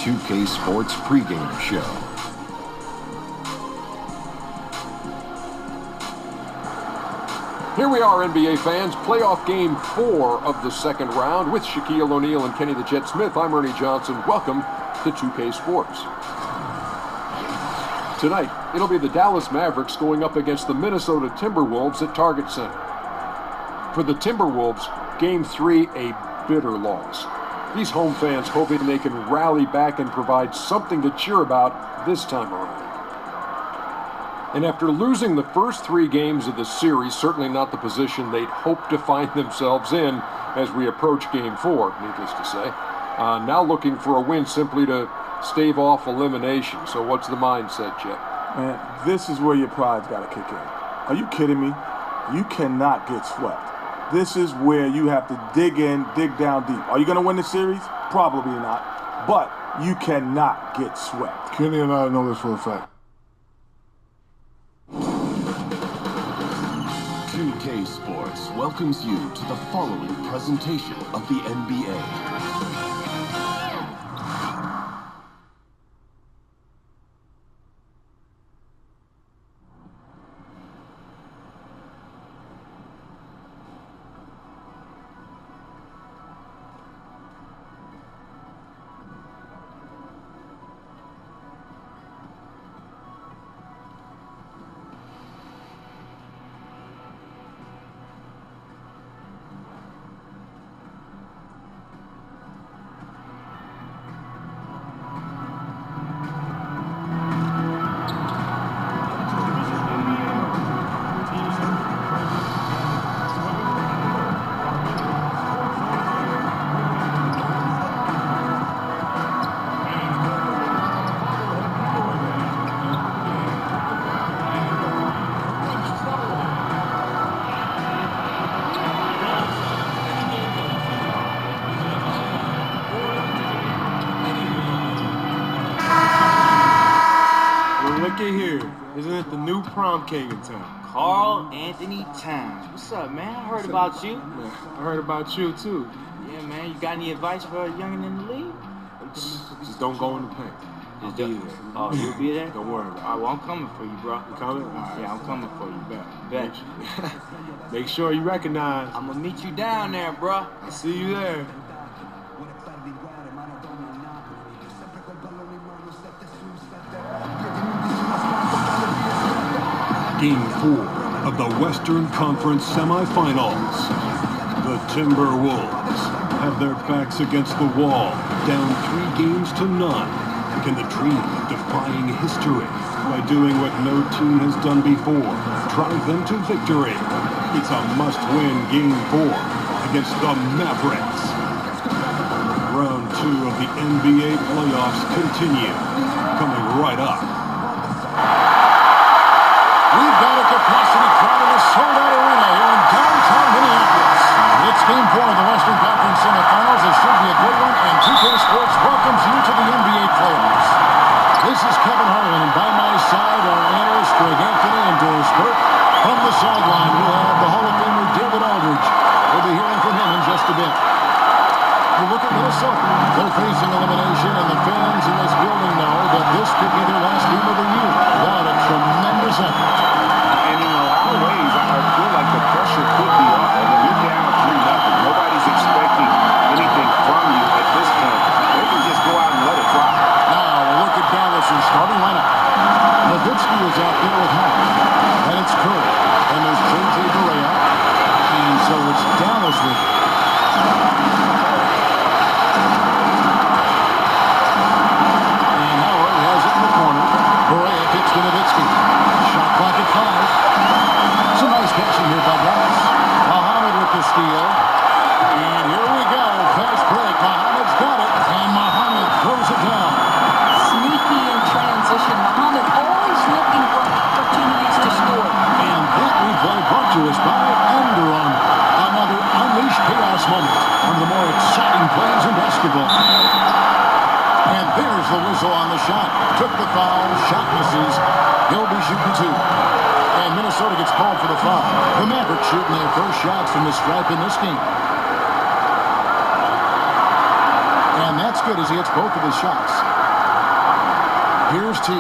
2K Sports pregame show. Here we are, NBA fans. Playoff game 4 of the second round with Shaquille O'Neal and Kenny the Jet Smith. I'm Ernie Johnson. Welcome to 2K Sports. Tonight, it'll be the Dallas Mavericks going up against the Minnesota Timberwolves at Target Center. For the Timberwolves, Game 3, a bitter loss. These home fans hoping they can rally back and provide something to cheer about this time around. And after losing the first 3 games of the series, certainly not the position they'd hope to find themselves in as we approach Game 4, needless to say. Now looking for a win simply to stave off elimination. So what's the mindset, Jet? Man, this is where your pride's got to kick in. Are you kidding me? You cannot get swept. This is where you have to dig in, dig down deep. Are you going to win the series? Probably not. But you cannot get swept. Kenny and I know this for a fact. 2K Sports welcomes you to the following presentation of the NBA. Isn't it the new prom cake in town? Carl Anthony Towns. What's up, man? I heard about you. Man, I heard about you, too. Yeah, man. You got any advice for a youngin' in the league? Just don't go in the paint. I'll be there. Oh, you'll be there? Don't worry about it. All right, well, I'm coming for you, bro. You coming? All right. Yeah, I'm coming for you. Bet. Make sure you recognize. I'm going to meet you down there, bro. I'll see you there. Game 4 of the Western Conference semifinals. The Timberwolves have their backs against the wall, down 3 games to none. Can the dream of defying history by doing what no team has done before drive them to victory? It's a must-win Game 4 against the Mavericks. Round 2 of the NBA playoffs continue, coming right up. We've got a capacity crowd in a sold-out arena here in downtown Minneapolis. It's Game 4 of the Western Conference semifinals. It should be a good one, and 2K Sports welcomes you to the NBA playoffs. This is Kevin Harlan, and by my side are analysts Greg Anthony and Doris Burke. From the sideline, we'll have the Hall of Famer David Aldridge. We'll be hearing from him in just a bit. You look at Minnesota. They're facing elimination, and the fans in this building know that this could be their last game of the year. What a tremendous effort. And in a lot of ways, I feel like the pressure could be off. I mean, you're down 3-0. Nobody's expecting anything from you at this point. They can just go out and let it fly. Now, we'll look at Dallas' starting lineup. Nowitzki is out there with Hart. And it's Curry. And there's J.J. Barea. And so it's Dallas with it. And Howard has it in the corner. Barea kicks to Nowitzki. Shot clock at 5. Some nice catching here by Dallas. Muhammad with the steal. And here we go. Fast break. Muhammad's got it. And Muhammad throws it down. Sneaky in transition. Muhammad always looking for opportunities to score. And that replay brought to us by Under Armour. Another unleashed chaos moment. One of the more exciting plays in basketball. And there's the whistle on the shot. Took the foul. Shot misses. He'll be shooting 2. And Minnesota gets called for the foul. The Mavericks shooting their first shots from the stripe in this game. And that's good as he hits both of his shots. Here's T.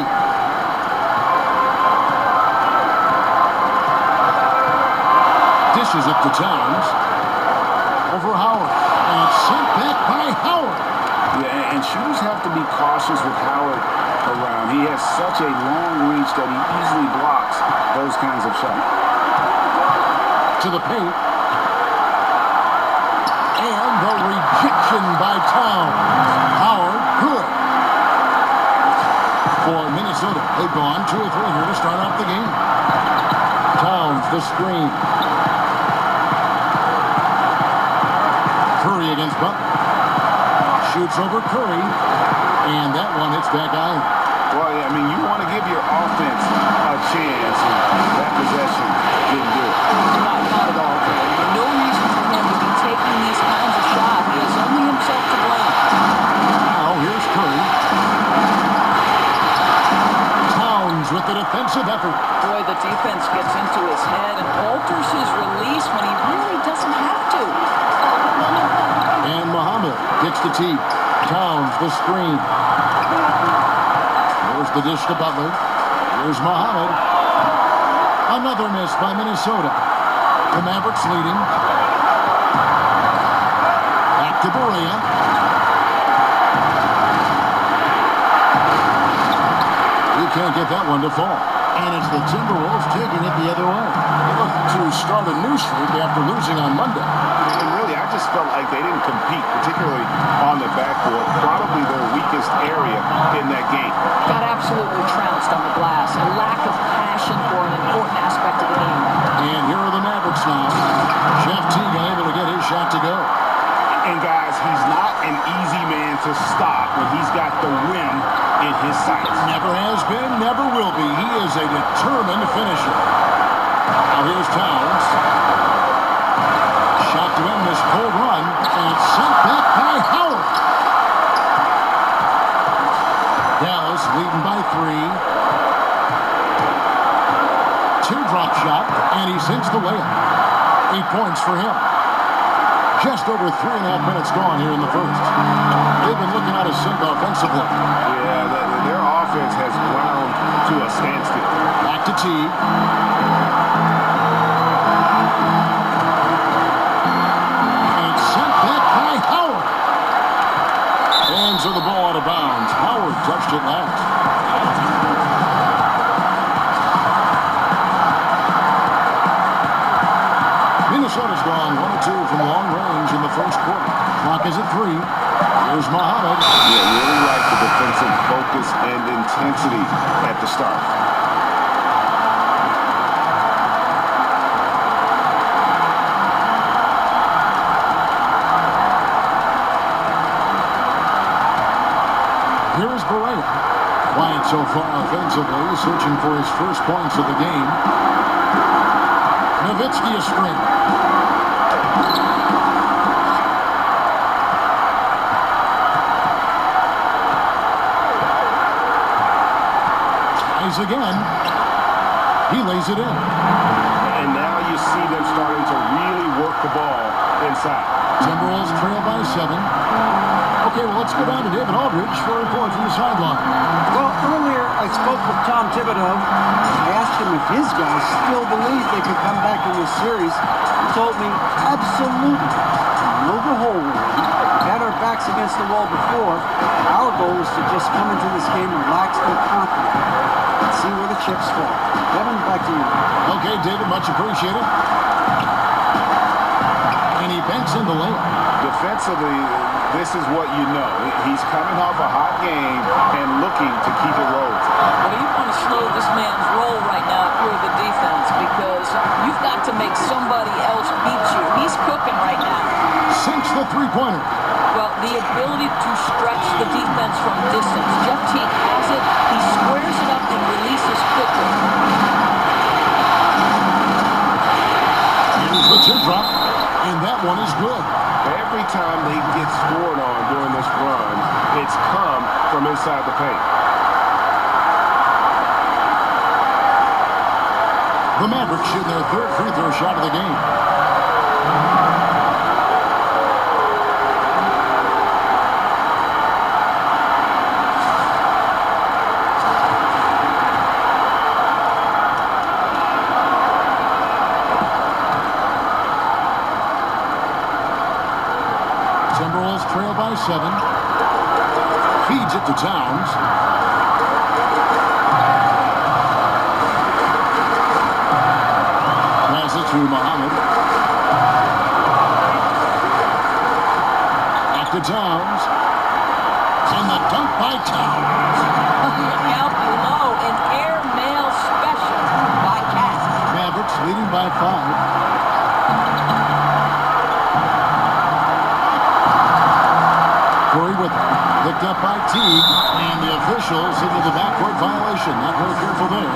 Dishes it to Towns. Over Howard. And it's sent back by Howard. Yeah, and shooters have to be cautious with Howard around. He has such a long reach that he easily blocks those kinds of shots. To the paint. And the rejection by Towns. Howard, good. For Minnesota, they've gone 2 or 3 here to start off the game. Towns, the screen. Curry against Butler. Shoots over Curry. And that one hits back iron. Well, yeah, I mean, you want to give your offense a chance, and that possession didn't do it. Not at all, Terry. No reason for him to be taking these kinds of shots. He has only himself to blame. Now here's Curry. Towns with the defensive effort. Boy, the defense gets into his head and alters his release when he really doesn't have to. And Muhammad gets the tee. Towns, the screen. There's the dish to Butler. Here's Muhammad. Another miss by Minnesota. The Mavericks leading. Back to Berea. You can't get that one to fall. And it's the Timberwolves taking it the other way. To start a new streak after losing on Monday. And really, I just felt like they didn't compete, particularly on the backboard. Probably their weakest area in that game. Got absolutely trounced on the glass. A lack of passion for an important aspect of the game. And here are the Mavericks now. Jeff Teague able to get his shot to go. And guys, he's not an easy man to stop when he's got the win in his sights. Never has been, never will be. He is a determined finisher. Now here's Towns. Shot to end this cold run, and it's sent back by Howard. Dallas leading by 3. Teardrop shot, and he sinks the layup. 8 points for him. Just over 3.5 minutes gone here in the first. They've been looking out of sync offensively. Yeah, their offense has ground to a standstill. Back to T. And sent back by Howard. And so the ball out of bounds. Howard touched it last. Minnesota's gone 1 or 2 from long range in the first quarter. Clock is at 3. Here's Muhammad. Yeah, really like the defensive focus and intensity at the start. Here is Berea. Quiet so far offensively, searching for his first points of the game. Nowitzki a screen. Tries again. He lays it in. And now you see them starting to really work the ball inside. Timberwolves trail by 7. Okay, well, let's go down to David Aldridge for a report from the sideline. Well, earlier I spoke with Tom Thibodeau. I asked him if his guys still believe they could come back in this series. He told me, absolutely. No the whole way. We had our backs against the wall before. Our goal is to just come into this game relaxed and confident and see where the chips fall. Kevin, back to you. Okay, David, much appreciated. And he banks in the layup. Defensively, this is what you know. He's coming off a hot game and looking to keep it rolling. Well, you want to slow this man's roll right now if you're the defense because you've got to make somebody else beat you. He's cooking right now. Sinks the three-pointer. Well, the ability to stretch the defense from distance. Jeff Teague has it. He squares it up and releases quickly. Here's the teardrop, and that one is good. Every time they get scored on during this run, it's come from inside the paint. The Mavericks shoot their third free throw shot of the game. Feeds it to Towns. Pass it to Muhammad. Back to Towns. And the dunk by Towns. Out below, an airmail special by Cat. Mavericks leading by 5. Curry with it. Picked up by Teague, and the officials into the backcourt violation. Not very careful there.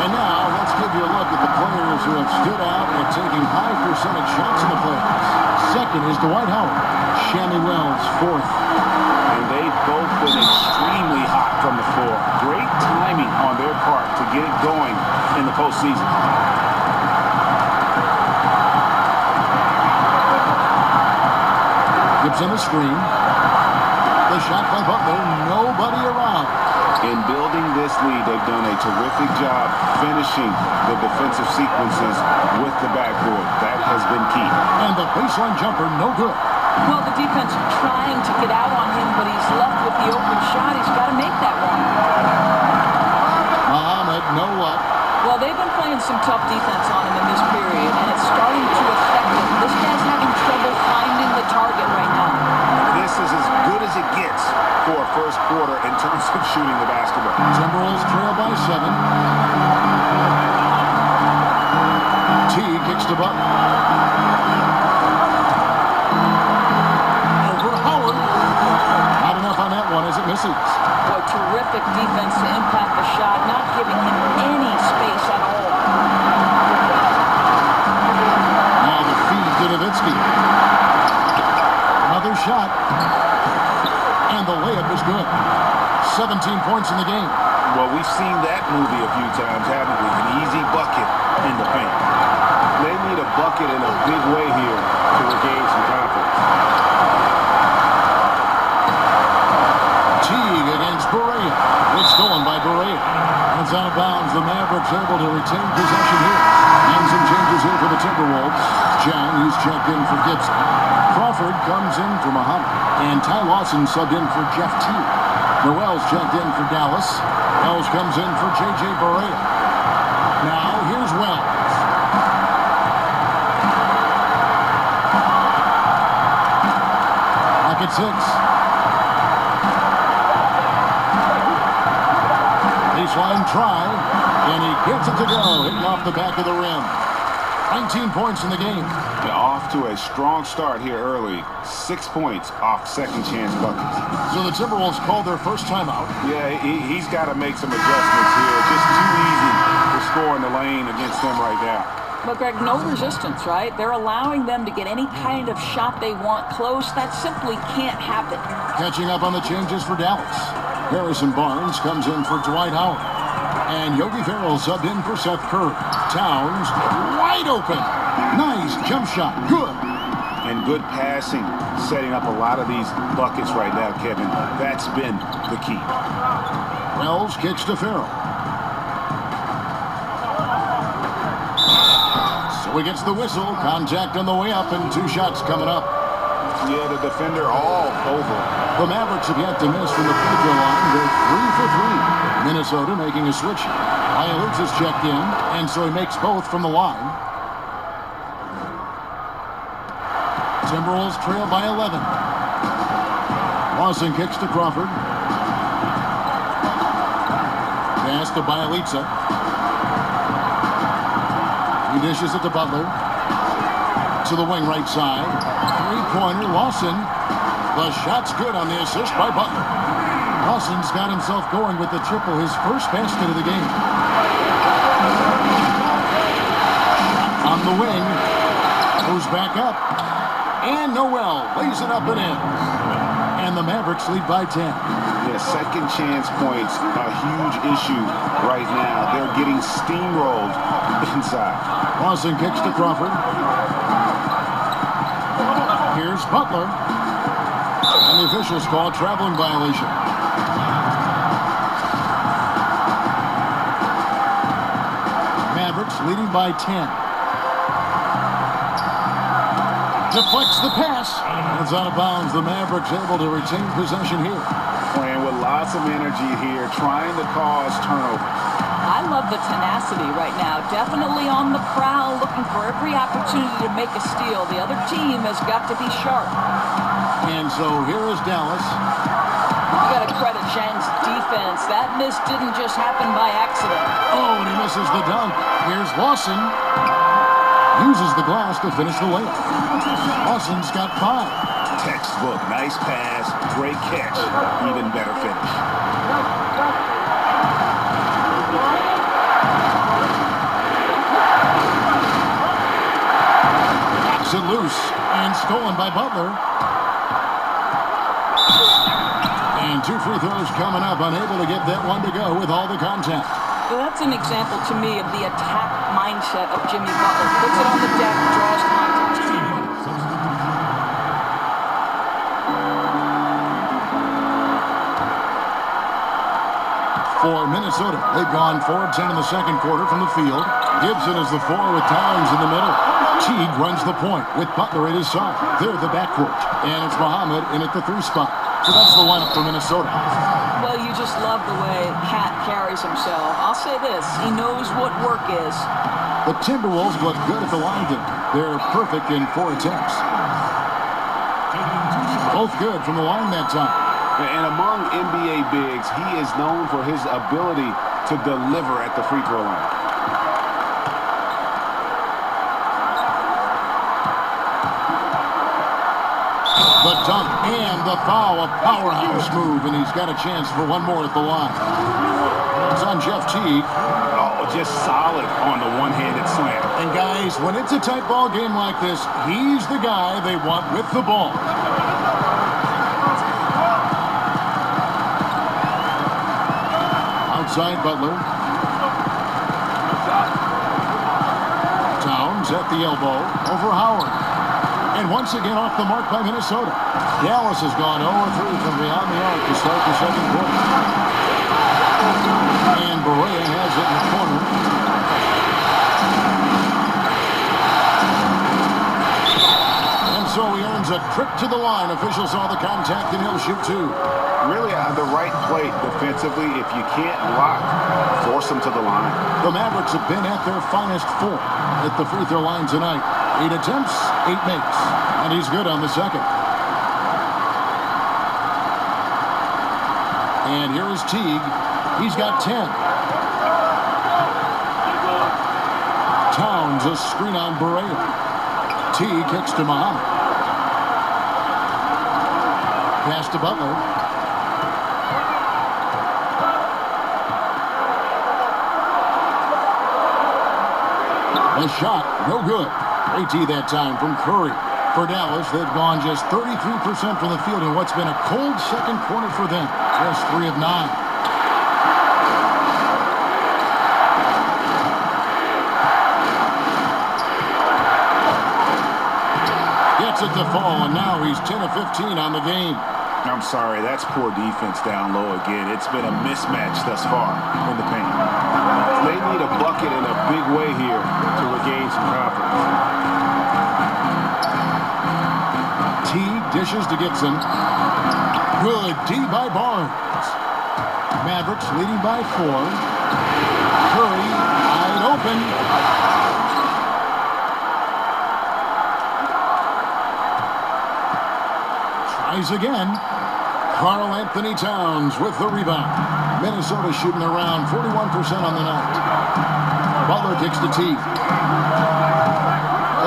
And now, let's give you a look at the players who have stood out and taking high percentage shots in the playoffs. Second is Dwight Howard. Shammy Wells, fourth. And they've both been extremely hot from the floor. Great timing on their part to get it going in the postseason. Gibbs on the screen. The shot by Butler. Nobody around. In building this lead, they've done a terrific job finishing the defensive sequences with the backboard. That has been key. And the baseline jumper, no good. Well, the defense trying to get out on him, but he's left with the open shot. He's got to make that one. Muhammad, no up. Well, they've been playing some tough defense on him in this period, and it's starting to affect him. This guy's having trouble finding the target right now. This is as good as it gets for a first quarter in terms of shooting the basketball. Timberwolves trail by 7. T kicks to Butler. Over to Howard. Not enough on that one as it misses. Boy, terrific defense to impact the shot, not giving him any space at all. Now the feed to Nowitzki. Another shot. And the layup is good. 17 points in the game. Well, we've seen that movie a few times, haven't we? An easy bucket in the paint. They need a bucket in a big way here to regain some confidence. Teague against Berea. It's stolen by Berea. And it's out of bounds. The Mavericks able to retain possession here. And some changes here for the Timberwolves. Chang, he's checked in for Gibson. Crawford comes in for Muhammad. And Ty Lawson subbed in for Jeff Teague. Noel's checked in for Dallas. Wells comes in for J.J. Berea. Now, here's Wells. Back at 6. Baseline try, and he gets it to go, hitting off the back of the rim. 19 points in the game. They're off to a strong start here early. 6 points off second chance buckets. So the Timberwolves called their first timeout. Yeah, he's got to make some adjustments here. Just too easy to score in the lane against them right now. But, Greg, no resistance, right? They're allowing them to get any kind of shot they want close. That simply can't happen. Catching up on the changes for Dallas. Harrison Barnes comes in for Dwight Howard. And Yogi Ferrell subbed in for Seth Curry. Towns, wide open. Nice jump shot. Good. And good passing, setting up a lot of these buckets right now, Kevin. That's been the key. Wells kicks to Ferrell. So he gets the whistle. Contact on the way up, and 2 shots coming up. Yeah, the defender all over. The Mavericks have yet to miss from the free throw line. They're 3 for 3. Minnesota making a switch. Iowitz is checked in, and so he makes both from the line. Timberwolves trail by 11. Lawson kicks to Crawford. Pass to Bielitsa. He dishes it to Butler. To the wing right side. Three-pointer, Lawson. The shot's good on the assist by Butler. Lawson's got himself going with the triple, his first basket of the game. On the wing. Goes back up. And Noel lays it up and in. And the Mavericks lead by 10. Yeah, second chance points, a huge issue right now. They're getting steamrolled inside. Lawson kicks to Crawford. Here's Butler. And the officials call traveling violation. Mavericks leading by 10. Deflects the pass. It's out of bounds. The Mavericks able to retain possession here. Playing with lots of energy here, trying to cause turnovers. I love the tenacity right now. Definitely on the prowl, looking for every opportunity to make a steal. The other team has got to be sharp. And so here is Dallas. You got to credit Zhang's defense. That miss didn't just happen by accident. Oh, and he misses the dunk. Here's Lawson. Uses the glass to finish the layup. Lawson's got 5. Textbook, nice pass, great catch, even better finish. Knocks it loose and stolen by Butler. And 2 free throws coming up, unable to get that one to go with all the contact. Well, that's an example to me of the attack mindset of Jimmy Butler. Puts it on the deck, draws contact. For Minnesota, they've gone 4 of 10 in the second quarter from the field. Gibson is the 4 with Towns in the middle. Teague runs the point with Butler at his side. They're the backcourt. And it's Muhammad in at the 3 spot. So that's the lineup for Minnesota. Well, you just love the way Cat carries himself. I'll say this, he knows what work is. The Timberwolves look good at the line tonight. They're perfect in 4 attempts. Both good from the line that time. And among NBA bigs, he is known for his ability to deliver at the free throw line. The dunk and the foul, a powerhouse move, and he's got a chance for one more at the line. It's on Jeff Teague. Oh, just solid on the one-handed slam. And guys, when it's a tight ball game like this, he's the guy they want with the ball. Outside Butler. Towns at the elbow over Howard. And once again off the mark by Minnesota. Dallas has gone 0-3 from beyond the arc to start the second quarter. And Barea has it in the corner. And so he earns a trip to the line. Officials saw the contact and he'll shoot 2. Really the right play defensively. If you can't block, force them to the line. The Mavericks have been at their finest 4 at the free throw line tonight. 8 attempts, 8 makes. And he's good on the second. And here is Teague. He's got 10. Towns a screen on Barea. Teague kicks to Muhammad. Pass to Butler. A shot, no good. AT that time from Curry. For Dallas, they've gone just 33% from the field in what's been a cold second quarter for them. Just 3 of 9. Gets it to fall, and now he's 10 of 15 on the game. I'm sorry, that's poor defense down low again. It's been a mismatch thus far in the paint. They need a bucket in a big way here to regain some confidence. Teague dishes to Gibson. Good D by Barnes. Mavericks leading by 4. Curry wide open. Tries again. Karl Anthony Towns with the rebound. Minnesota shooting around 41% on the night. Butler kicks to Teague.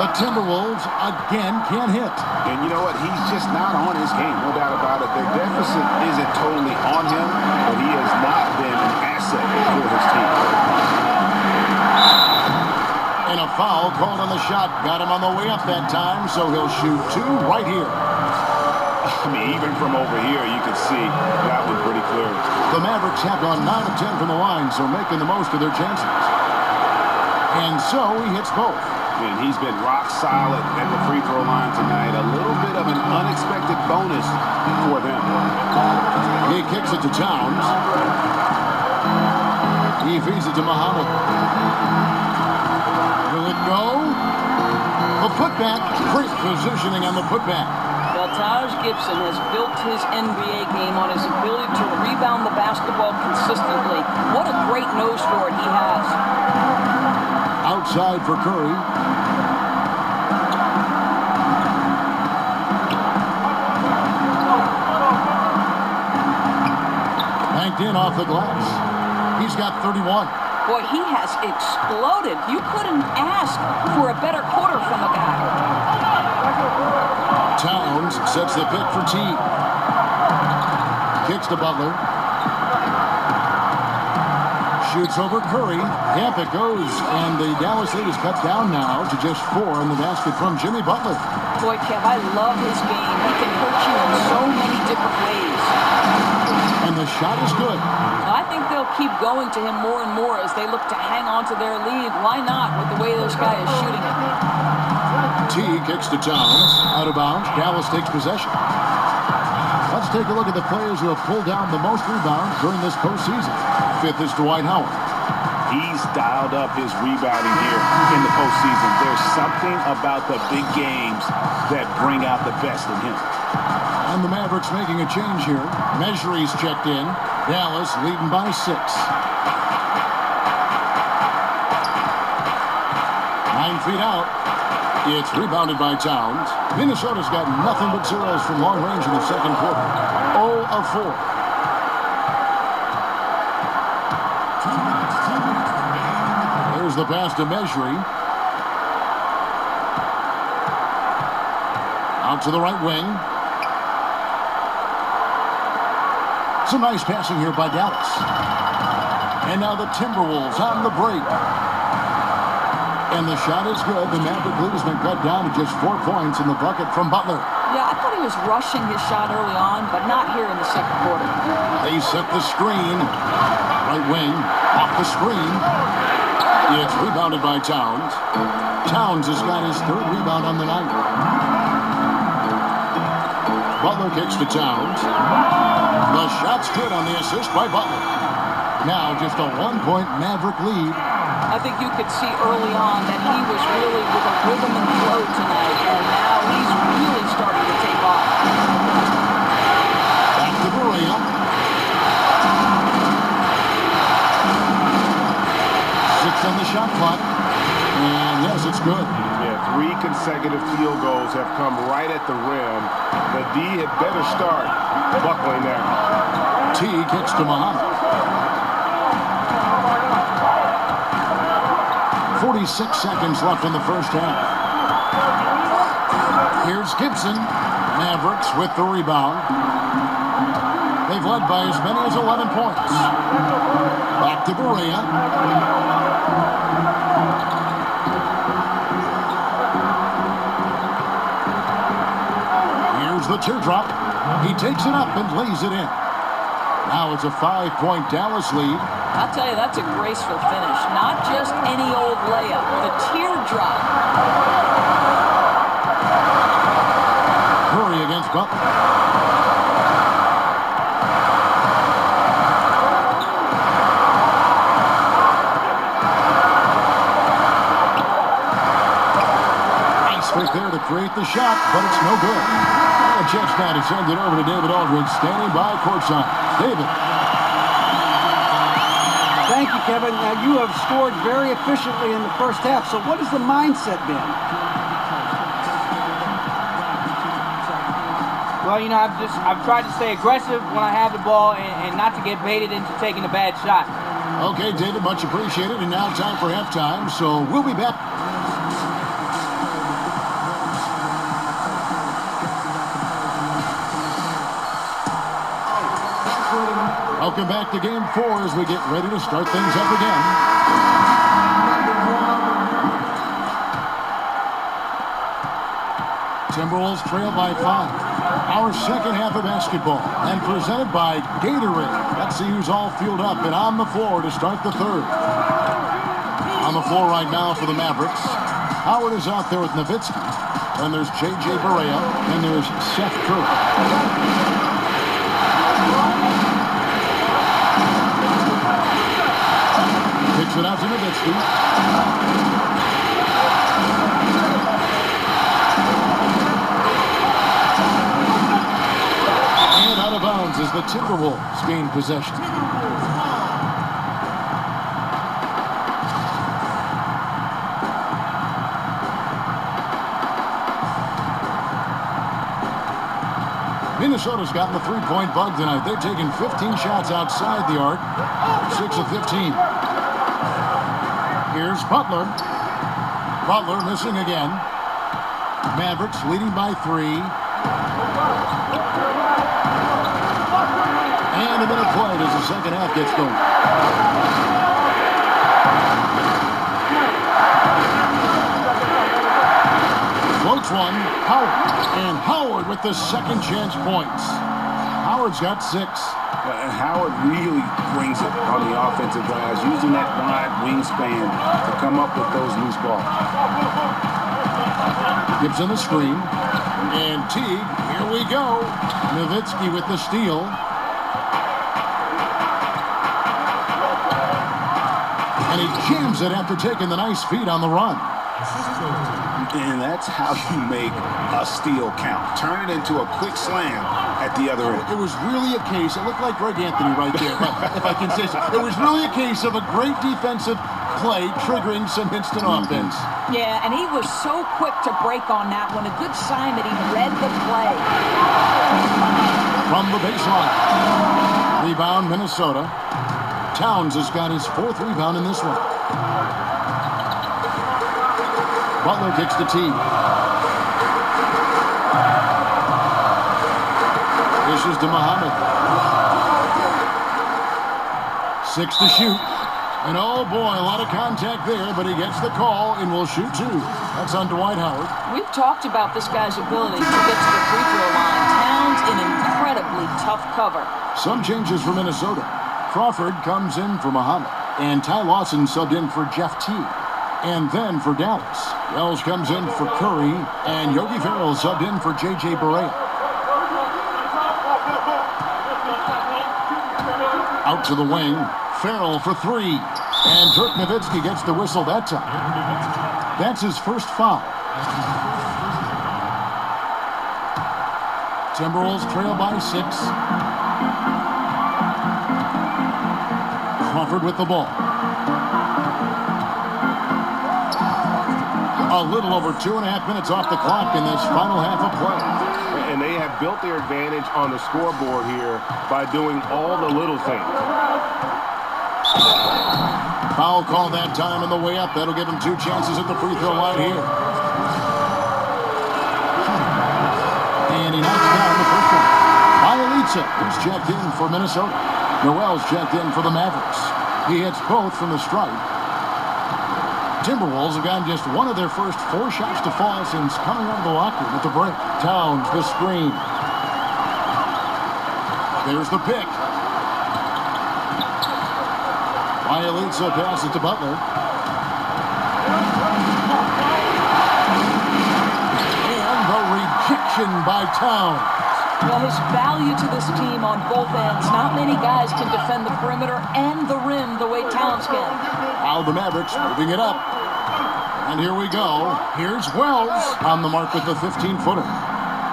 The Timberwolves again can't hit. And you know what? He's just not on his game, no doubt about it. Their deficit isn't totally on him, but he has not been an asset for his team. And a foul called on the shot. Got him on the way up that time, so he'll shoot 2 right here. I mean, even from over here, you can see that one pretty clearly. The Mavericks have gone 9 of 10 from the line, so making the most of their chances. And so he hits both. And he's been rock solid at the free throw line tonight. A little bit of an unexpected bonus for them. He kicks it to Towns. He feeds it to Muhammad. Will it go? The putback, great positioning on the putback. Well, Taj Gibson has built his NBA game on his ability to rebound the basketball consistently. What a great nose for it he has. Outside for Curry. Banked in off the glass. He's got 31. Boy, he has exploded. You couldn't ask for a better quarter from a guy. Towns sets the pick for T. Kicks to Butler. Shoots over Curry. Yep, it goes. And the Dallas lead is cut down now to just 4 in the basket from Jimmy Butler. Boy, Kev, I love his game. He can hurt you in so many different ways. And the shot is good. I think they'll keep going to him more and more as they look to hang on to their lead. Why not with the way this guy is shooting it? T kicks to Towns. Out of bounds. Dallas takes possession. Let's take a look at the players who have pulled down the most rebounds during this postseason. 5th is Dwight Howard. He's dialed up his rebounding here in the postseason. There's something about the big games that bring out the best in him. And the Mavericks making a change here. Measury's checked in. Dallas leading by 6. 9 feet out. It's rebounded by Towns. Minnesota's got nothing but zeros from long range in the second quarter. 0 of 4. There's the pass to Measury. Out to the right wing. Some nice passing here by Dallas. And now the Timberwolves on the break. And the shot is good. The Maverick lead has been cut down to just 4 points in the bucket from Butler. Yeah, I thought he was rushing his shot early on, but not here in the second quarter. They set the screen. Right wing, off the screen. It's rebounded by Towns. Towns has got his 3rd rebound on the night. Butler kicks to Towns. The shot's good on the assist by Butler. Now just a 1-point Maverick lead. I think you could see early on that he was really with a rhythm and flow tonight, and now he's really starting to take off. Back to Berea. 6 on the shot clock. And yes, it's good. Yeah, 3 consecutive field goals have come right at the rim. The D had better start buckling there. T kicks to Muhammad. 46 seconds left in the first half. Here's Gibson. Mavericks with the rebound. They've led by as many as 11 points. Back to Berea. Here's the teardrop. He takes it up and lays it in. Now it's a 5-point Dallas lead. I'll tell you, that's a graceful finish. Not just any old layup. The teardrop. Curry against Butler. Nice pick there to create the shot, but it's no good. And a chance now to send it over to David Aldridge, standing by courtside. David. Thank you, Kevin. Now, you have scored very efficiently in the first half, so what has the mindset been? Well, you know, I've tried to stay aggressive when I have the ball and not to get baited into taking a bad shot. Okay, David, much appreciated. And now time for halftime, so we'll be back. Welcome back to Game 4 as we get ready to start things up again. Timberwolves trail by 5. Our second half of basketball, and presented by Gatorade. Let's see who's all fueled up and on the floor to start the third. On the floor right now for the Mavericks. Howard is out there with Nowitzki. Then there's J.J. Barea. And there's Seth Curry. Kicks it out to Nowitzki. as the Timberwolves gain possession. Minnesota's gotten the three-point bug tonight. They've taken 15 shots outside the arc, 6 of 15. Here's Butler. Butler missing again. Mavericks leading by 3. And a minute played as the second half gets going. Floats one, Howard. And Howard with the second chance points. Howard's got 6. Howard really brings it on the offensive glass, using that wide wingspan to come up with those loose balls. Gives him a screen. And Teague, here we go. Nowitzki with the steal. And he jams it after taking the nice feed on the run. And that's how you make a steal count. Turn it into a quick slam at the other end. It was really a case, it looked like Greg Anthony right there, but if I can say so, it was really a case of a great defensive play triggering some instant offense. Yeah, and he was so quick to break on that one. A good sign that he read the play. From the baseline. Rebound, Minnesota. Towns has got his 4th rebound in this one. Butler kicks to Teague. Dishes to Muhammad. 6 to shoot. And oh boy, a lot of contact there, but he gets the call and will shoot 2. That's on Dwight Howard. We've talked about this guy's ability to get to the free throw line. Towns in incredibly tough cover. Some changes for Minnesota. Crawford comes in for Muhammad. And Ty Lawson subbed in for Jeff Teague. And then for Dallas, Wells comes in for Curry, and Yogi Ferrell subbed in for J.J. Barea. Out to the wing, Ferrell for 3, and Dirk Nowitzki gets the whistle that time. That's his first foul. Timberwolves trail by 6. Crawford with the ball. A little over 2.5 minutes off the clock in this final half of play. And they have built their advantage on the scoreboard here by doing all the little things. Foul call that time on the way up. That'll give him 2 chances at the free throw line here. And he knocks down the first one. Bielitsa is checked in for Minnesota. Noel's checked in for the Mavericks. He hits both from the stripe. Timberwolves have gotten just one of their first 4 shots to fall since coming out of the locker room at the break. Towns, the screen. There's the pick. Bielitsa passes to Butler. And the rejection by Towns. Well, his value to this team on both ends. Not many guys can defend the perimeter and the rim the way Towns can. Now the Mavericks moving it up. And here we go. Here's Wells on the mark with the 15-footer.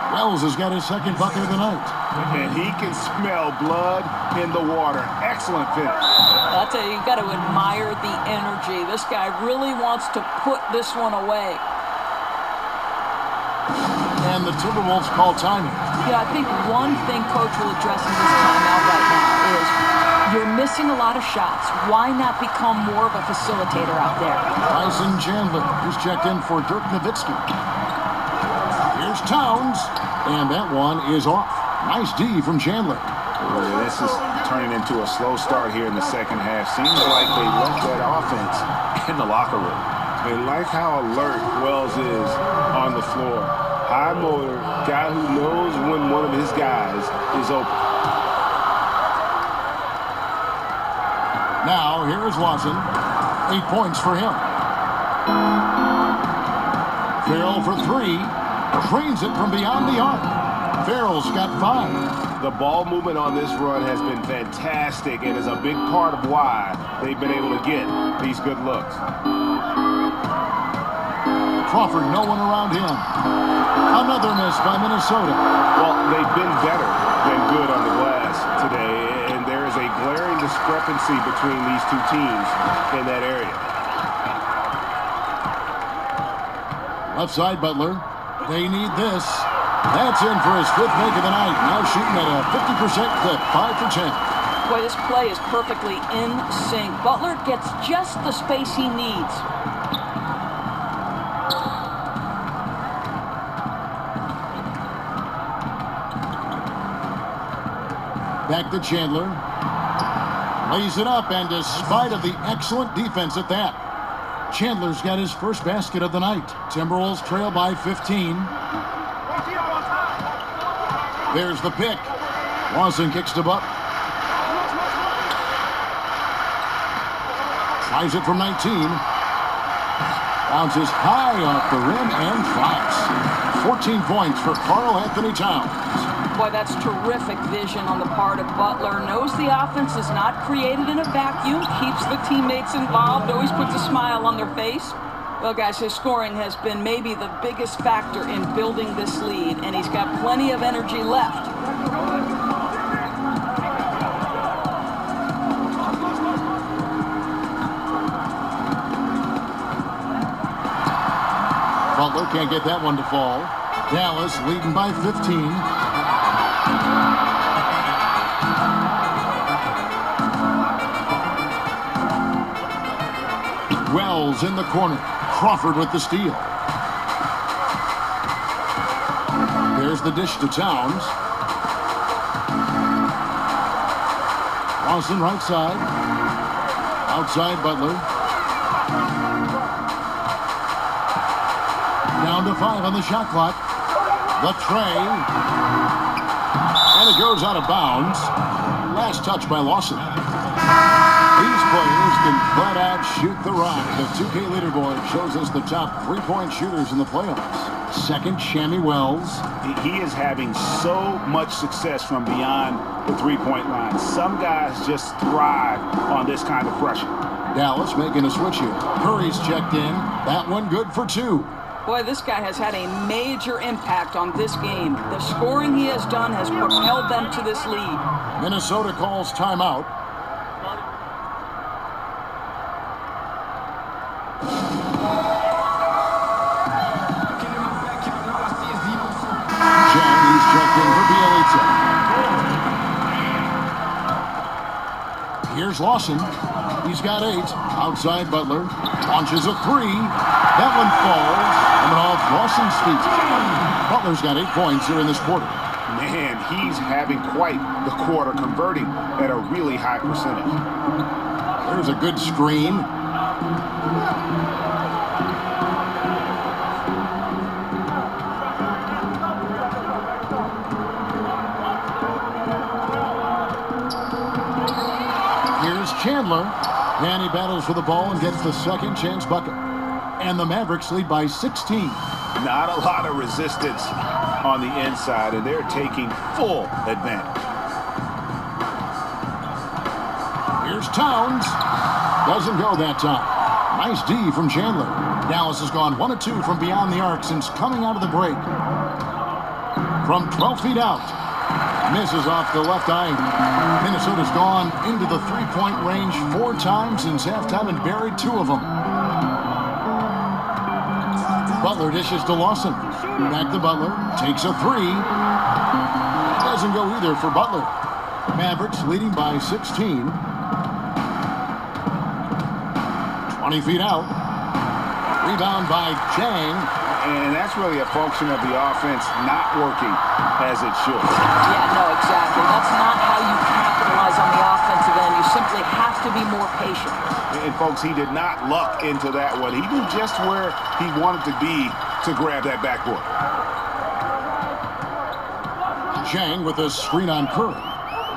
Wells has got his 2nd bucket of the night. And he can smell blood in the water. Excellent finish. I'll tell you, you've got to admire the energy. This guy really wants to put this one away. And the Timberwolves call timing. Yeah, I think one thing Coach will address in this timeout right now is you're missing a lot of shots. Why not become more of a facilitator out there? Tyson Chandler, who's checked in for Dirk Nowitzki. Here's Towns, and that one is off. Nice D from Chandler. This is turning into a slow start here in the second half. Seems like they left that offense in the locker room. They like how alert Wells is on the floor. High motor, guy who knows when one of his guys is open. Now, here is Watson. 8 points for him. Ferrell for 3. Drains it from beyond the arc. Ferrell's got 5. The ball movement on this run has been fantastic and is a big part of why they've been able to get these good looks. Crawford, no one around him. Another miss by Minnesota. Well, they've been better than good on the glass discrepancy between these two teams in that area. Left side, Butler. They need this. That's in for his 5th make of the night. Now shooting at a 50% clip, 5 for 10. Boy, this play is perfectly in sync. Butler gets just the space he needs. Back to Chandler. Lays it up, and despite of the excellent defense at that, Chandler's got his first basket of the night. Timberwolves trail by 15. There's the pick. Lawson kicks to Buck. Tries it from 19. Bounces high off the rim and flies. 14 points for Karl Anthony Towns. Boy, that's terrific vision on the part of Butler. Knows the offense is not created in a vacuum. Keeps the teammates involved. Always puts a smile on their face. Well, guys, his scoring has been maybe the biggest factor in building this lead, and he's got plenty of energy left. Butler can't get that one to fall. Dallas leading by 15. Wells in the corner. Crawford with the steal. There's the dish to Towns. Lawson right side. Outside Butler. Down to 5 on the shot clock. The tray. And it goes out of bounds. Last touch by Lawson. These players can flat out shoot the rock. The 2K leaderboard shows us the top 3-point shooters in the playoffs. Second, Shammy Wells. He is having so much success from beyond the three-point line. Some guys just thrive on this kind of pressure. Dallas making a switch here. Curry's checked in. That one good for 2. Boy, this guy has had a major impact on this game. The scoring he has done has propelled them to this lead. Minnesota calls timeout. He's checked in for Bielitsa. Here's Lawson. He's got 8. Outside Butler. Launches a 3. That one falls. Coming off Lawson's feet. Butler's got 8 points here in this quarter. Man, he's having quite the quarter, converting at a really high percentage. There's a good screen. Here's Chandler, and he battles for the ball and gets the second chance bucket. And the Mavericks lead by 16. Not a lot of resistance on the inside, and they're taking full advantage. Here's Towns. Doesn't go that time. Nice D from Chandler. Dallas has gone 1 of 2 from beyond the arc since coming out of the break. From 12 feet out. Misses off the left eye. Minnesota's gone into the 3-point range 4 times since halftime and buried 2 of them. Butler dishes to Lawson. Back to Butler. Takes a 3. Doesn't go either for Butler. Mavericks leading by 16. 20 feet out. Rebound by Chang. And that's really a function of the offense not working as it should. Yeah, no, exactly. That's not how you capitalize on the offensive end. You simply have to be more patient. And folks, he did not luck into that one. He knew just where he wanted to be to grab that backboard. Chang with a screen on Curry.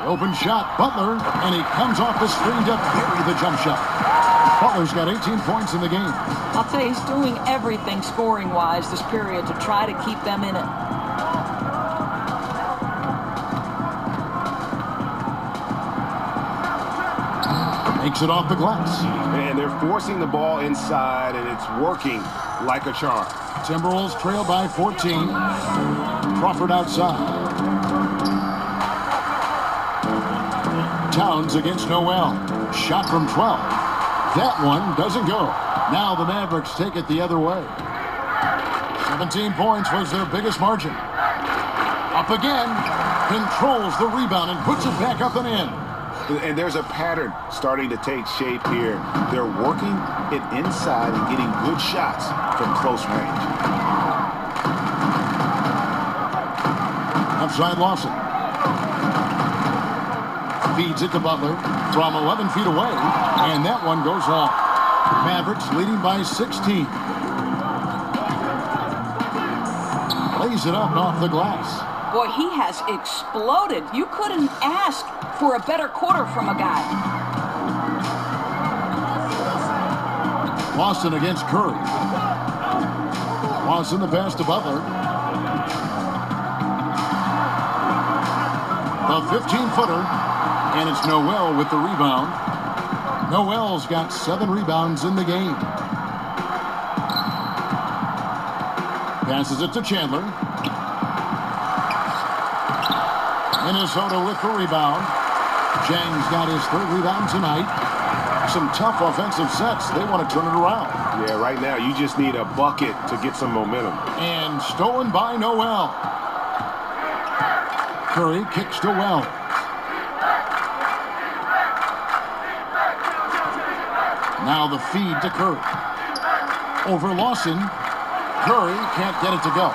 Open shot, Butler, and he comes off the screen to bury the jump shot. Butler's got 18 points in the game. I'll tell you, he's doing everything scoring-wise this period to try to keep them in it. Makes it off the glass. And they're forcing the ball inside, and it's working like a charm. Timberwolves trail by 14. Crawford outside. Towns against Noel. Shot from 12. That one doesn't go. Now the Mavericks take it the other way. 17 points was their biggest margin. Up again. Controls the rebound and puts it back up and in. And there's a pattern starting to take shape here. They're working it inside and getting good shots from close range. Outside Lawson. Feeds it to Butler from 11 feet away. And that one goes off. Mavericks leading by 16. Lays it up off the glass. Boy, he has exploded. You couldn't ask for a better quarter from a guy. Lawson against Curry. Lawson the pass to Butler. The 15-footer, and it's Noel with the rebound. Noel's got 7 rebounds in the game. Passes it to Chandler. Minnesota with the rebound. Jang's got his 3rd rebound tonight. Some tough offensive sets. They want to turn it around. Yeah, right now you just need a bucket to get some momentum. And stolen by Noel. Curry kicks to Wells. Now the feed to Curry. Over Lawson. Curry can't get it to go.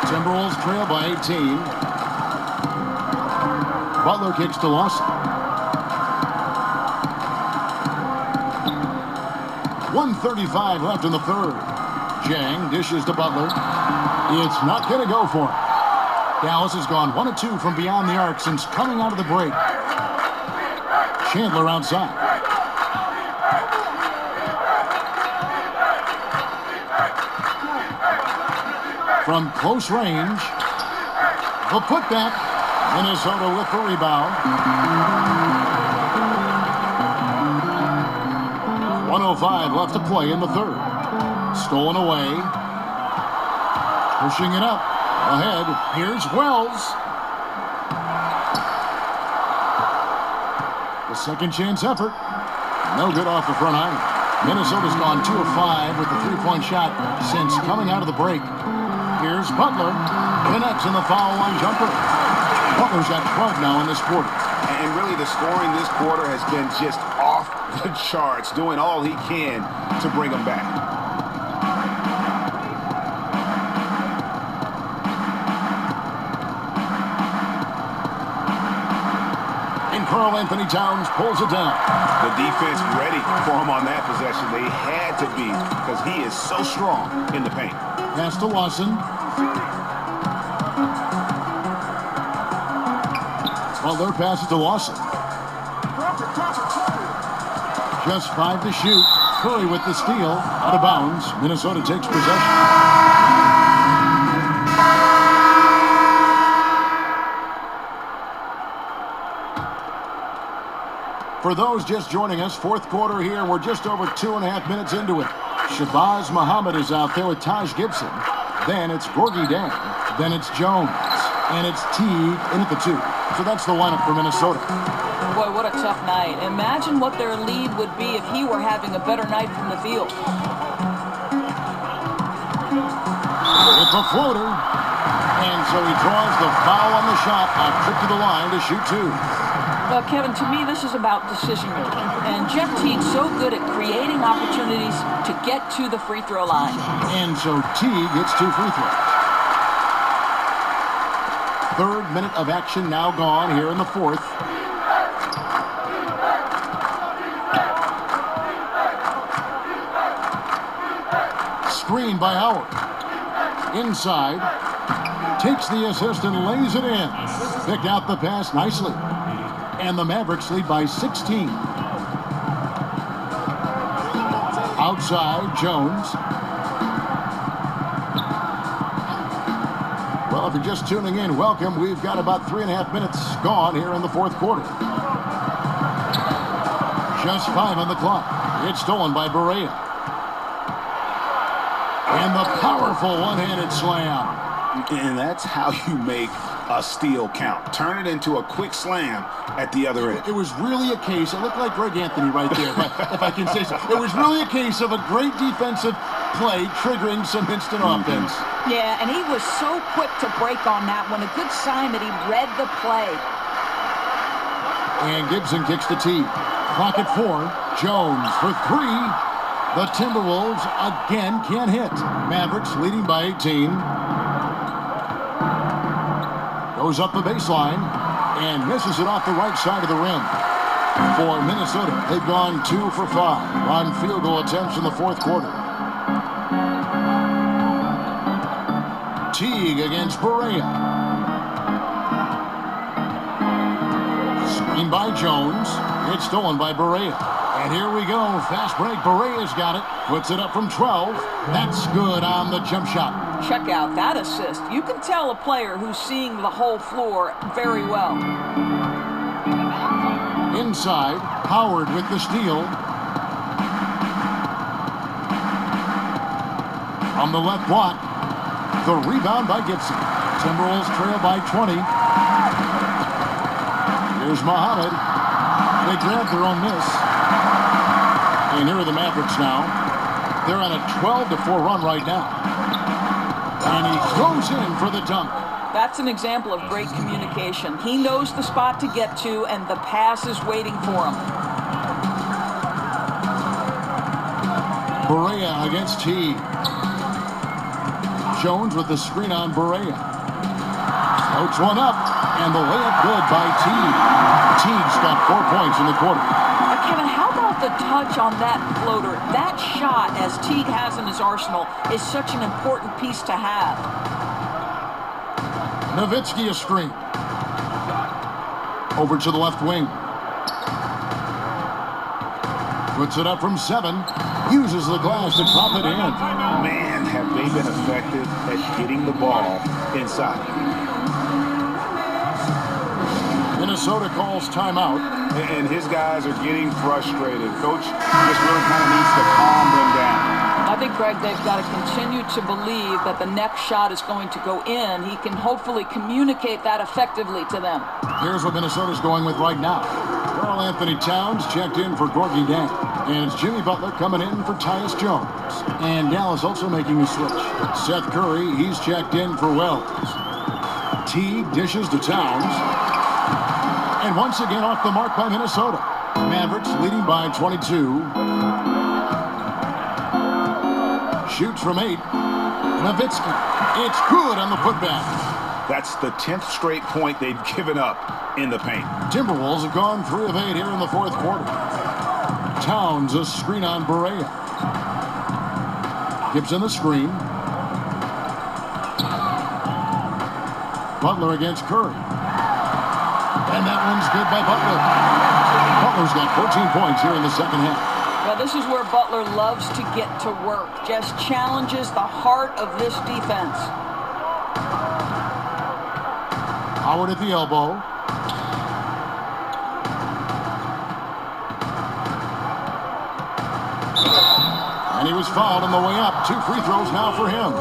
Timberwolves trail by 18. Butler kicks to Lawson. 1:35 left in the 3rd. Jang dishes to Butler. It's not going to go for him. Dallas has gone 1 of 2 from beyond the arc since coming out of the break. Chandler outside. From close range, the putback. Minnesota with the rebound. 1:05 left to play in the 3rd. Stolen away. Pushing it up. Ahead. Here's Wells. The second chance effort. No good off the front iron. Minnesota's gone 2 of 5 with the 3-point shot since coming out of the break. Here's Butler. Connects in the foul line jumper. Butler's at 12 now in this quarter. And really the scoring this quarter has been just off the charts, doing all he can to bring them back. And Karl Anthony Towns pulls it down. The defense ready for him on that possession. They had to be because he is so strong in the paint. Pass to Lawson. Butler passes to Lawson. Just 5 to shoot. Curry with the steal. Out of bounds. Minnesota takes possession. For those just joining us, 4th quarter here. We're just over 2.5 minutes into it. Shabazz Muhammad is out there with Taj Gibson. Then it's Gorgie Dan. Then it's Jones. And it's Teague in at the 2. So that's the lineup for Minnesota. Boy, what a tough night. Imagine what their lead would be if he were having a better night from the field. It's a floater. And so he draws the foul on the shot. A trip to the line to shoot 2. Well, Kevin, to me, this is about decision making. And Jeff Teague's so good at creating opportunities to get to the free throw line. And so Teague gets 2 free throws. 3rd minute of action now gone here in the 4th. Screen by Howard. Inside. Takes the assist and lays it in. Picked out the pass nicely. And the Mavericks lead by 16. Outside, Jones. Well, if you're just tuning in, welcome. We've got about 3.5 minutes gone here in the 4th quarter. Just 5 on the clock. It's stolen by Barea. And the powerful one-handed slam. And that's how you make a steal count. Turn it into a quick slam at the other end. It was really a case, it looked like Greg Anthony right there, if I can say so. It was really a case of a great defensive play triggering some instant offense. Yeah, and he was so quick to break on that one. A good sign that he read the play. And Gibson kicks the tee. Clock at 4. Jones for 3. The Timberwolves again can't hit. Mavericks leading by 18. Goes up the baseline and misses it off the right side of the rim. For Minnesota, they've gone 2 for 5 on field goal attempts in the fourth quarter. Teague against Barea. Screen by Jones. It's stolen by Barea. And here we go. Fast break. Barea's got it. Puts it up from 12. That's good on the jump shot. Check out that assist. You can tell a player who's seeing the whole floor very well. Inside, Howard with the steal. On the left block, the rebound by Gibson. Timberwolves trail by 20. Here's Muhammad. They grab their own miss. And here are the Mavericks now. They're on a 12-4 run right now. And he throws in for the dunk. That's an example of great communication. He knows the spot to get to, and the pass is waiting for him. Barea against Teague. Jones with the screen on Barea. Floats one up, and the layup good by Teague. Teague's got 4 points in the quarter. Kevin, how about the touch on that floater? That shot, as Teague has in his arsenal, is such an important piece to have. Nowitzki a screen. Over to the left wing. Puts it up from 7. Uses the glass to drop it in. Man, have they been effective at getting the ball inside. Minnesota calls timeout. And his guys are getting frustrated. Coach just really kind of needs to calm them down. I think, Greg, they've got to continue to believe that the next shot is going to go in. He can hopefully communicate that effectively to them. Here's what Minnesota's going with right now. Karl Anthony Towns checked in for Gorgie Dang. And it's Jimmy Butler coming in for Tyus Jones. And Dallas also making a switch. Seth Curry, he's checked in for Wells. Teague dishes to Towns. And once again off the mark by Minnesota. Mavericks leading by 22. Shoots from 8. Nowitzki. It's good on the putback. That's the 10th straight point they've given up in the paint. Timberwolves have gone 3 of 8 here in the fourth quarter. Towns a screen on Barea. Gibson the screen. Butler against Curry. And that one's good by Butler. Butler's got 14 points here in the second half. Well, this is where Butler loves to get to work. Just challenges the heart of this defense. Howard at the elbow. And he was fouled on the way up. 2 free throws now for him.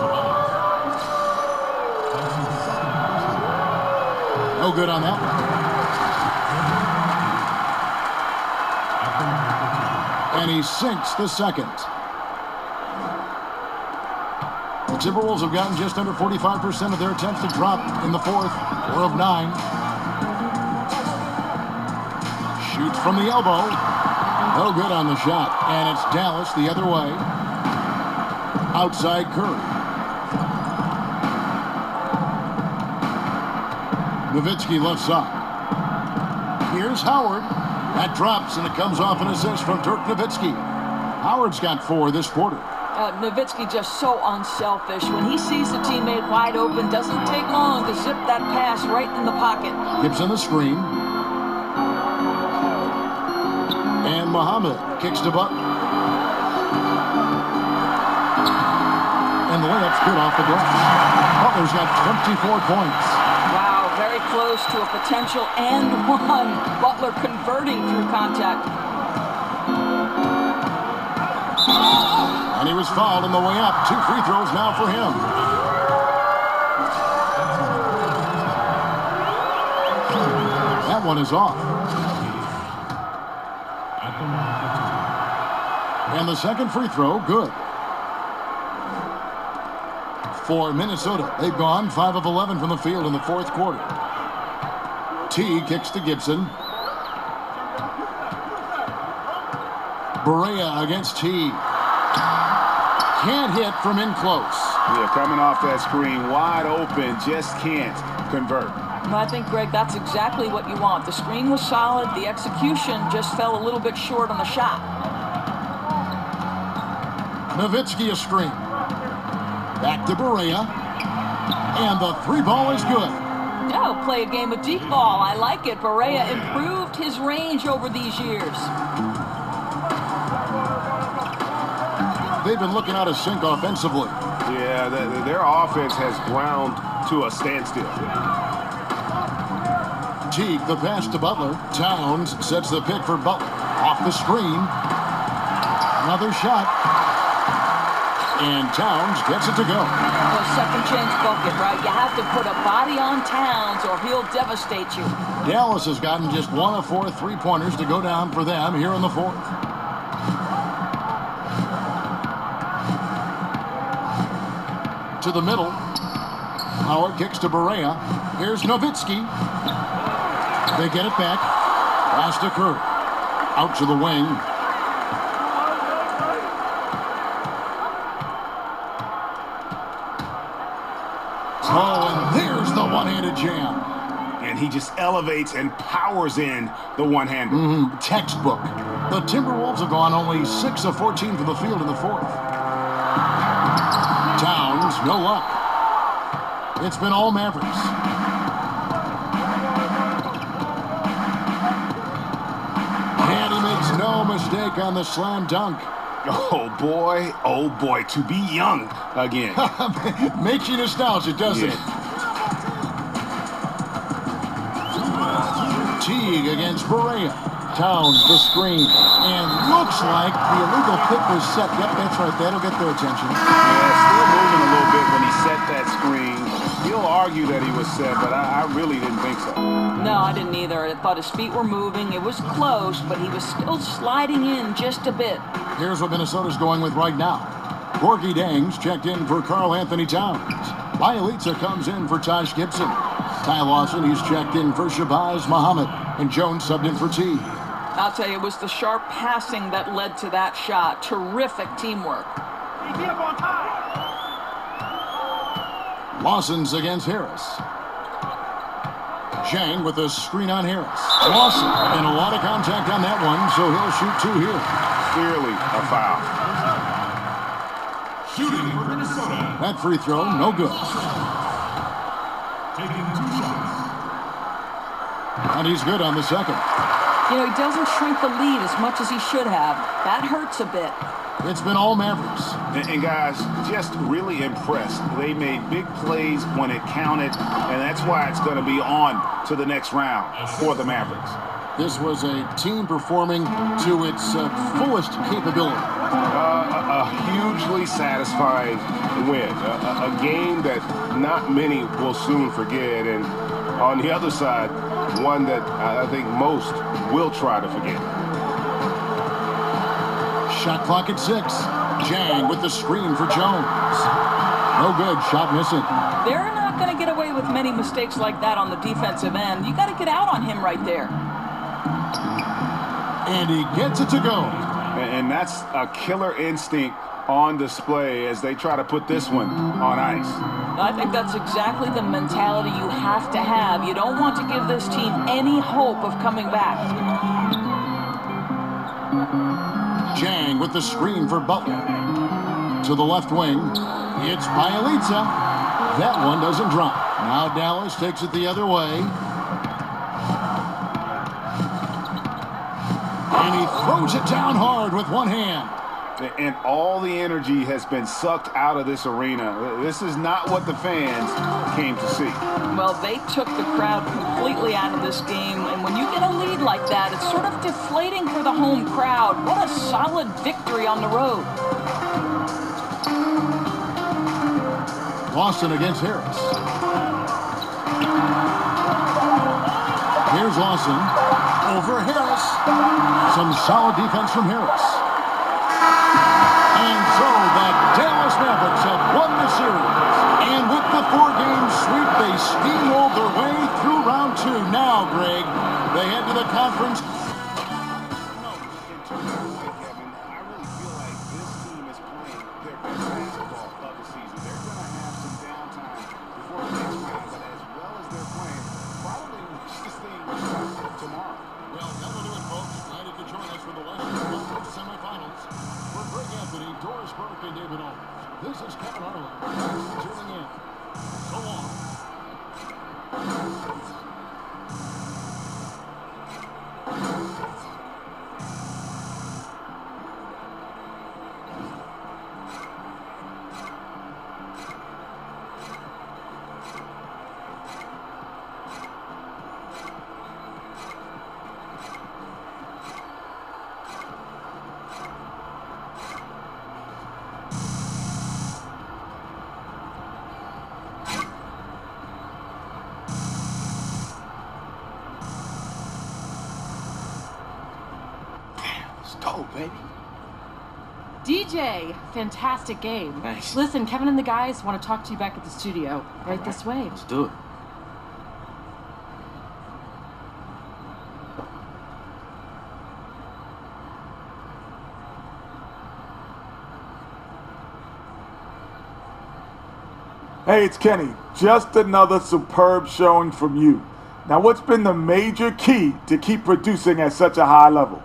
No good on that one. And he sinks the second. The Timberwolves have gotten just under 45% of their attempts to drop in the fourth. 4 of 9. Shoots from the elbow. No good on the shot. And it's Dallas the other way. Outside Curry. Nowitzki left side. Here's Howard. That drops, and it comes off an assist from Dirk Nowitzki. Howard's got 4 this quarter. Nowitzki just so unselfish. When he sees a teammate wide open, doesn't take long to zip that pass right in the pocket. Gibson the screen. And Muhammad kicks to Butler. And the layup's good off the glass. Butler's got 24 points. Wow, very close to a potential and one. Butler converting through contact. And he was fouled on the way up. 2 free throws now for him. one is off. And the second free throw, good. For Minnesota, they've gone 5 of 11 from the field in the fourth quarter. T kicks to Gibson. Barea against T. Can't hit from in close. Yeah, coming off that screen, wide open, just can't convert. Well, I think, Greg, that's exactly what you want. The screen was solid. The execution just fell a little bit short on the shot. Nowitzki a screen. Back to Barea. And the three ball is good. No, play a game of deep ball. I like it. Barea improved his range over these years. They've been looking out of sync offensively. Yeah, their offense has ground to a standstill. Teague, the pass to Butler. Towns sets the pick for Butler. Off the screen. Another shot. And Towns gets it to go. A second chance bucket, right? You have to put a body on Towns or he'll devastate you. Dallas has gotten just 1 of 4 3-pointers to go down for them here in the fourth. To the middle. Howard kicks to Barea. Here's Nowitzki. They get it back. Pass to Kerr. Out to the wing. Oh, and there's the one-handed jam. And he just elevates and powers in the one-hander. Textbook. The Timberwolves have gone only 6 of 14 from the field in the fourth. Towns, no luck. It's been all Mavericks. And he makes no mistake on the slam dunk. Oh boy, to be young again. Makes you nostalgic, doesn't it? Teague against Barea. Towns the screen. And looks like the illegal pick was set. Yep, that's right. That'll get their attention. Yeah, still moving a little bit when he set that screen. He'll argue that he was set, but I really didn't think so. No, I didn't either. I thought his feet were moving. It was close, but he was still sliding in just a bit. Here's what Minnesota's going with right now. Gorgie Dangs checked in for Karl Anthony Towns. Bielitsa comes in for Taj Gibson. Ty Lawson, he's checked in for Shabazz Muhammad. And Jones subbed in for T. I'll tell you, it was the sharp passing that led to that shot. Terrific teamwork. Lawson's against Harris. Zhang with a screen on Harris. Lawson, and a lot of contact on that one, so he'll shoot 2 here. Clearly a foul. Shooting for Minnesota. That free throw, no good. Taking 2 shots. And he's good on the second. You know, he doesn't shrink the lead as much as he should have. That hurts a bit. It's been all Mavericks. And guys, just really impressed. They made big plays when it counted, and that's why it's going to be on to the next round for the Mavericks. This was a team performing to its fullest capability. A hugely satisfying win. A game that not many will soon forget, and on the other side, one that I think most will try to forget. Shot clock at 6. Zhang with the screen for Jones. No good. Shot missing. They're not going to get away with many mistakes like that on the defensive end. You got to get out on him right there. And he gets it to go. And that's a killer instinct on display as they try to put this one on ice. I think that's exactly the mentality you have to have. You don't want to give this team any hope of coming back. Zhang with the screen for Butler. To the left wing. It's Bielitsa. That one doesn't drop. Now Dallas takes it the other way. And he throws it down hard with one hand. And all the energy has been sucked out of this arena. This is not what the fans came to see. Well, they took the crowd completely out of this game, and when you get a lead like that, it's sort of deflating for the home crowd. What a solid victory on the road. Lawson against Harris. Here's Lawson over Harris. Some solid defense from Harris. And so the Dallas Mavericks have won the series. And with the 4-game sweep, they steamrolled their way through round 2. Now, Greg, they head to the conference. This is Kevin Harlan. Thanks for tuning in. So long. Go, baby. DJ, fantastic game. Thanks. Listen, Kevin and the guys want to talk to you back at the studio. Right this way. Let's do it. Hey, it's Kenny. Just another superb showing from you. Now, what's been the major key to keep producing at such a high level?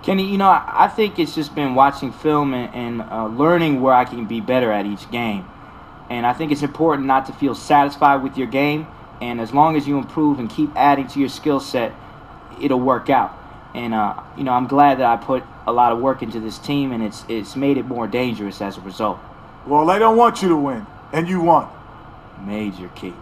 Kenny, you know, I think it's just been watching film and learning where I can be better at each game. And I think it's important not to feel satisfied with your game. And as long as you improve and keep adding to your skill set, it'll work out. And, you know, I'm glad that I put a lot of work into this team, and it's made it more dangerous as a result. Well, they don't want you to win, and you won. Major key.